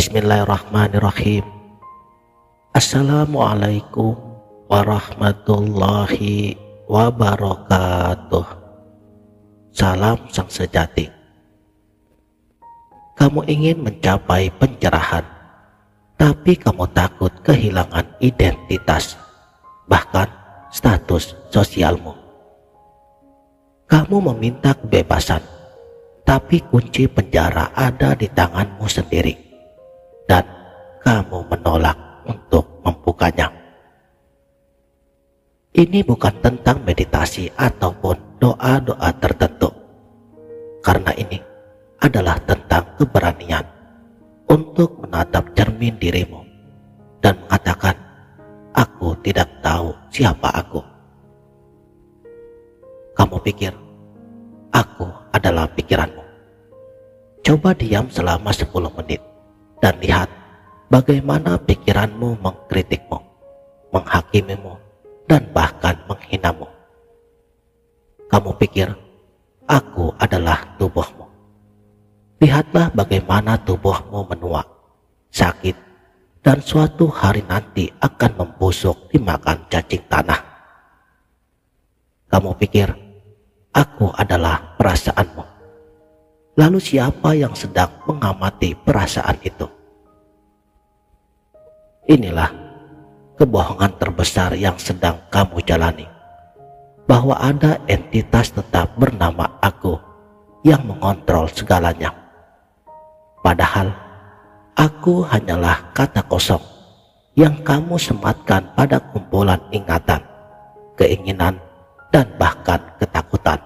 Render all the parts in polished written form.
Bismillahirrahmanirrahim. Assalamualaikum warahmatullahi wabarakatuh. Salam sang sejati. Kamu ingin mencapai pencerahan, tapi kamu takut kehilangan identitas, bahkan status sosialmu. Kamu meminta kebebasan, tapi kunci penjara ada di tanganmu sendiri, dan kamu menolak untuk membukanya. Ini bukan tentang meditasi ataupun doa-doa tertentu, karena ini adalah tentang keberanian untuk menatap cermin dirimu dan mengatakan, "Aku tidak tahu siapa aku." Kamu pikir aku adalah pikiranmu. Coba diam selama 10 menit dan lihat bagaimana pikiranmu mengkritikmu, menghakimimu, dan bahkan menghinamu. Kamu pikir aku adalah tubuhmu. Lihatlah bagaimana tubuhmu menua, sakit, dan suatu hari nanti akan membusuk dimakan cacing tanah. Kamu pikir aku adalah perasaanmu. Lalu siapa yang sedang mengamati perasaan itu? Inilah kebohongan terbesar yang sedang kamu jalani, bahwa ada entitas tetap bernama aku yang mengontrol segalanya. Padahal aku hanyalah kata kosong yang kamu sematkan pada kumpulan ingatan, keinginan, dan bahkan ketakutan.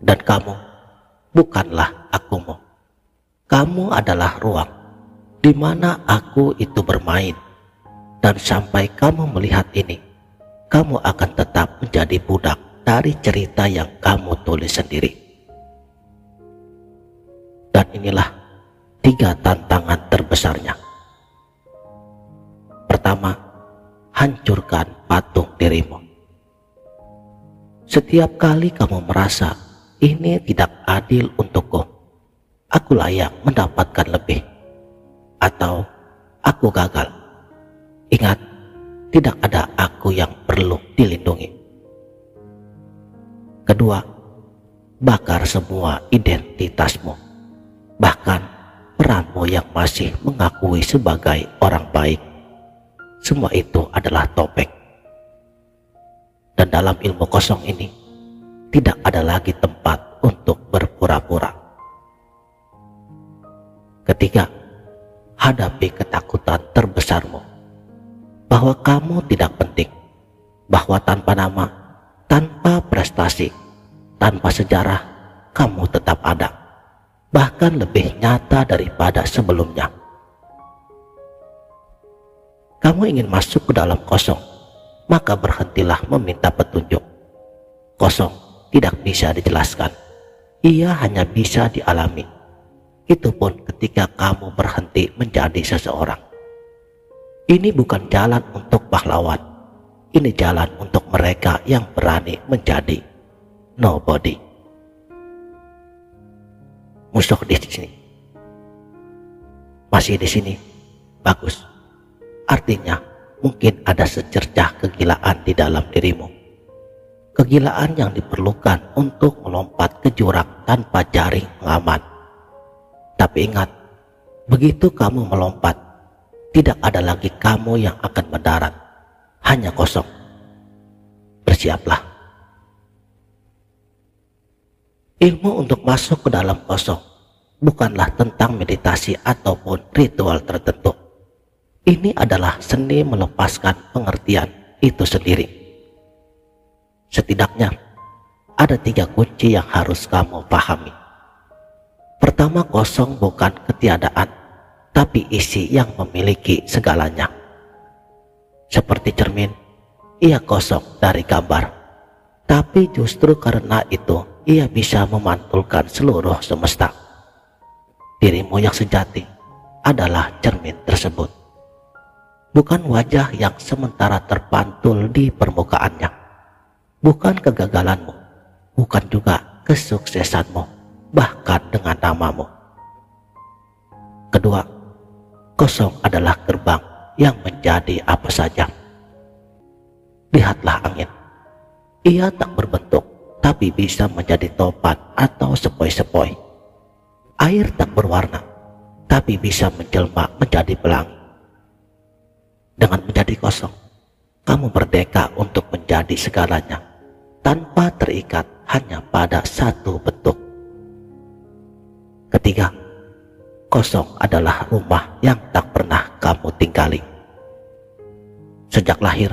Dan kamu bukanlah akumu. Kamu adalah ruang di mana aku itu bermain, dan sampai kamu melihat ini, kamu akan tetap menjadi budak dari cerita yang kamu tulis sendiri. Dan inilah 3 tantangan terbesarnya. Pertama, hancurkan patung dirimu. Setiap kali kamu merasa ini tidak adil untukku, aku layak mendapatkan lebih, atau aku gagal, ingat, tidak ada aku yang perlu dilindungi. Kedua, bakar semua identitasmu, bahkan peranmu yang masih mengakui sebagai orang baik. Semua itu adalah topeng. Dan dalam ilmu kosong ini, tidak ada lagi tempat untuk berpura-pura. Ketiga, hadapi ketakutan terbesarmu, bahwa kamu tidak penting, bahwa tanpa nama, tanpa prestasi, tanpa sejarah, kamu tetap ada, bahkan lebih nyata daripada sebelumnya. Kamu ingin masuk ke dalam kosong, maka berhentilah meminta petunjuk. Kosong tidak bisa dijelaskan, ia hanya bisa dialami. Itu pun ketika kamu berhenti menjadi seseorang. Ini bukan jalan untuk pahlawan, ini jalan untuk mereka yang berani menjadi nobody. Musuh di sini, masih di sini, bagus. Artinya mungkin ada secercah kegilaan di dalam dirimu, kegilaan yang diperlukan untuk melompat ke jurang tanpa jaring pengaman. Tapi ingat, begitu kamu melompat, tidak ada lagi kamu yang akan mendarat, hanya kosong. Bersiaplah. Ilmu untuk masuk ke dalam kosong bukanlah tentang meditasi ataupun ritual tertentu. Ini adalah seni melepaskan pengertian itu sendiri. Setidaknya ada 3 kunci yang harus kamu pahami. Pertama, kosong bukan ketiadaan, tapi isi yang memiliki segalanya. Seperti cermin, ia kosong dari gambar, tapi justru karena itu ia bisa memantulkan seluruh semesta. Dirimu yang sejati adalah cermin tersebut, bukan wajah yang sementara terpantul di permukaannya, bukan kegagalanmu, bukan juga kesuksesanmu, bahkan dengan namamu. Kedua, kosong adalah gerbang yang menjadi apa saja. Lihatlah angin. Ia tak berbentuk, tapi bisa menjadi topan atau sepoi-sepoi. Air tak berwarna, tapi bisa menjelma menjadi pelangi. Dengan menjadi kosong, kamu merdeka untuk menjadi segalanya, tanpa terikat hanya pada satu bentuk. Ketiga, kosong adalah rumah yang tak pernah kamu tinggali. Sejak lahir,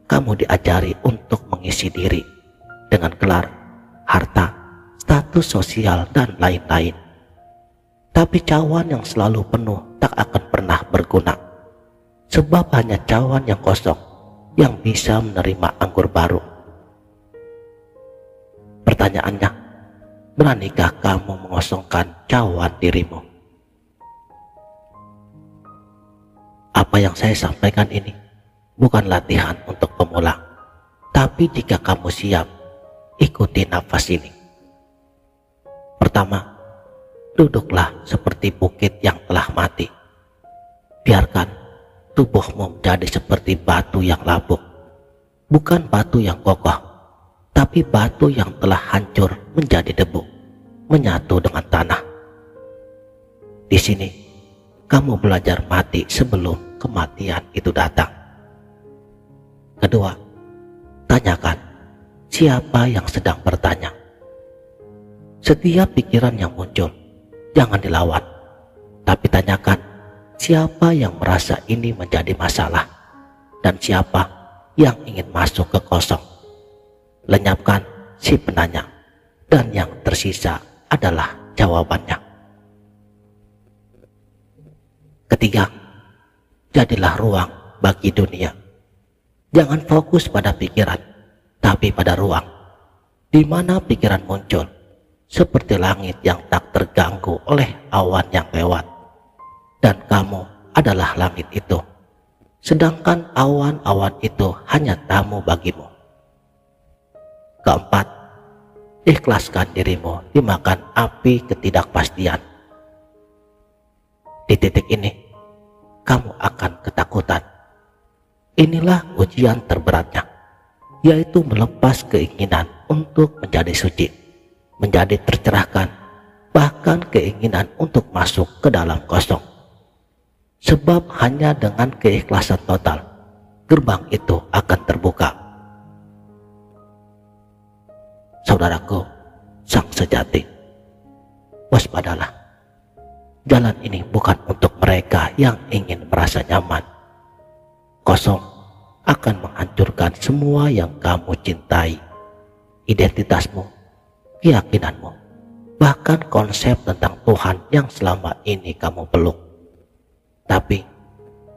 kamu diajari untuk mengisi diri dengan gelar, harta, status sosial, dan lain-lain. Tapi cawan yang selalu penuh tak akan pernah berguna, sebab hanya cawan yang kosong yang bisa menerima anggur baru. Pertanyaannya, beranikah kamu mengosongkan cawan dirimu? Apa yang saya sampaikan ini bukan latihan untuk pemula, tapi jika kamu siap, ikuti nafas ini. Pertama, duduklah seperti bukit yang telah mati. Biarkan tubuhmu menjadi seperti batu yang lapuk, bukan batu yang kokoh, tapi batu yang telah hancur menjadi debu, menyatu dengan tanah. Di sini, kamu belajar mati sebelum kematian itu datang. Kedua, tanyakan siapa yang sedang bertanya. Setiap pikiran yang muncul, jangan dilawan, tapi tanyakan siapa yang merasa ini menjadi masalah dan siapa yang ingin masuk ke kosong. Lenyapkan si penanya, dan yang tersisa adalah jawabannya. Ketiga, jadilah ruang bagi dunia. Jangan fokus pada pikiran, tapi pada ruang, di mana pikiran muncul, seperti langit yang tak terganggu oleh awan yang lewat. Dan kamu adalah langit itu, sedangkan awan-awan itu hanya tamu bagimu. Keempat, ikhlaskan dirimu dimakan api ketidakpastian. Di titik ini, kamu akan ketakutan. Inilah ujian terberatnya, yaitu melepas keinginan untuk menjadi suci, menjadi tercerahkan, bahkan keinginan untuk masuk ke dalam kosong. Sebab hanya dengan keikhlasan total, gerbang itu akan terbuka. Saudaraku, sang sejati, waspadalah. Jalan ini bukan untuk mereka yang ingin merasa nyaman. Kosong akan menghancurkan semua yang kamu cintai, identitasmu, keyakinanmu, bahkan konsep tentang Tuhan yang selama ini kamu peluk. Tapi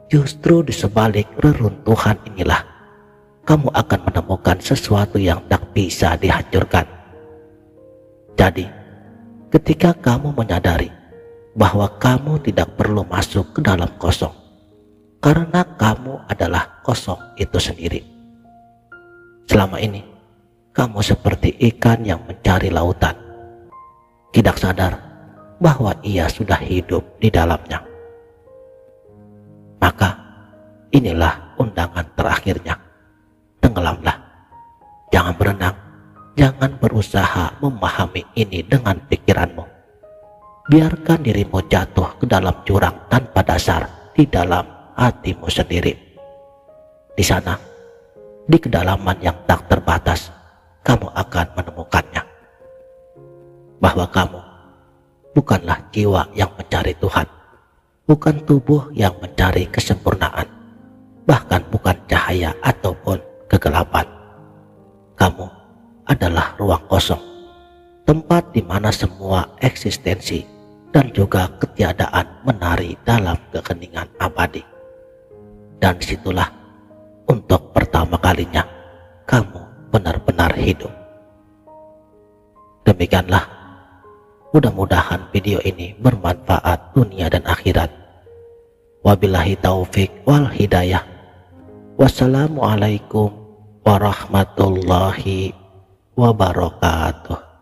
justru di sebalik reruntuhan inilah kamu akan menemukan sesuatu yang tak bisa dihancurkan. Jadi, ketika kamu menyadari bahwa kamu tidak perlu masuk ke dalam kosong, karena kamu adalah kosong itu sendiri. Selama ini, kamu seperti ikan yang mencari lautan, tidak sadar bahwa ia sudah hidup di dalamnya. Maka inilah undangan terakhirnya. Tenggelamlah. Jangan berenang. Jangan berusaha memahami ini dengan pikiranmu. Biarkan dirimu jatuh ke dalam jurang tanpa dasar di dalam hatimu sendiri. Di sana, di kedalaman yang tak terbatas, kamu akan menemukannya. Bahwa kamu bukanlah jiwa yang mencari Tuhan, bukan tubuh yang mencari kesempurnaan, bahkan bukan cahaya ataupun kegelapan. Kamu adalah ruang kosong, tempat di mana semua eksistensi dan juga ketiadaan menari dalam keheningan abadi. Dan disitulah untuk pertama kalinya kamu benar-benar hidup. Demikianlah, mudah-mudahan video ini bermanfaat dunia dan akhirat. Wabillahi taufik wal hidayah. Wassalamualaikum warahmatullahi wabarakatuh.